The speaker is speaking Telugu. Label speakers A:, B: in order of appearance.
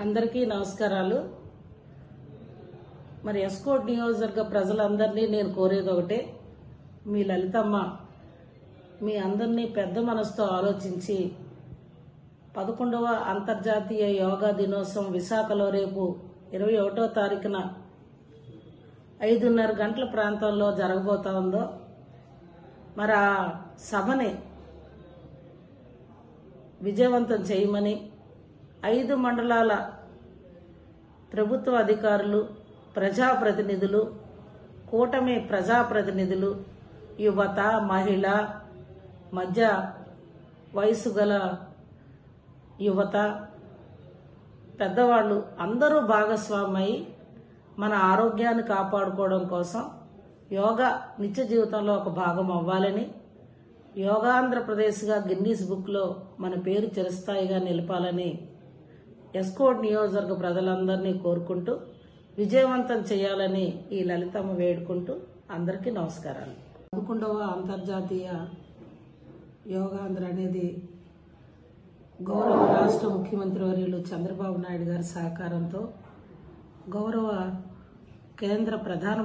A: అందరికీ నమస్కారాలు। మరి ఎస్కోట్ నియోజకవర్గ ప్రజలందరినీ నేను కోరేది ఒకటే, మీ లలితమ్మ మీ అందరినీ పెద్ద మనసుతో ఆలోచించి 11వ అంతర్జాతీయ యోగా దినోత్సవం విశాఖలో రేపు 21వ తారీఖున 5:30 గంటల ప్రాంతంలో జరగబోతా ఉందో మరి ఆ సభని విజయవంతం చేయమని 5 మండలాల ప్రభుత్వ అధికారులు, ప్రజాప్రతినిధులు, కూటమి ప్రజాప్రతినిధులు, యువత, మహిళ, మధ్య వయసు గల యువత, పెద్దవాళ్ళు అందరూ భాగస్వామై మన ఆరోగ్యాన్ని కాపాడుకోవడం కోసం యోగా నిత్య జీవితంలో ఒక భాగం అవ్వాలని, యోగాంధ్రప్రదేశ్గా గిన్నీస్ బుక్లో మన పేరు చిరస్థాయిగా నిలపాలని ఎస్కోట్ నియోజకవర్గ ప్రజలందరినీ కోరుకుంటూ విజయవంతం చేయాలని ఈ లలితమ్మ వేడుకుంటూ అందరికీ నమస్కారాలు। 11వ అంతర్జాతీయ యోగాంధ్ర అనేది గౌరవ రాష్ట్ర ముఖ్యమంత్రి వర్యులు చంద్రబాబు నాయుడు గారి సహకారంతో, గౌరవ కేంద్ర ప్రధానమంత్రి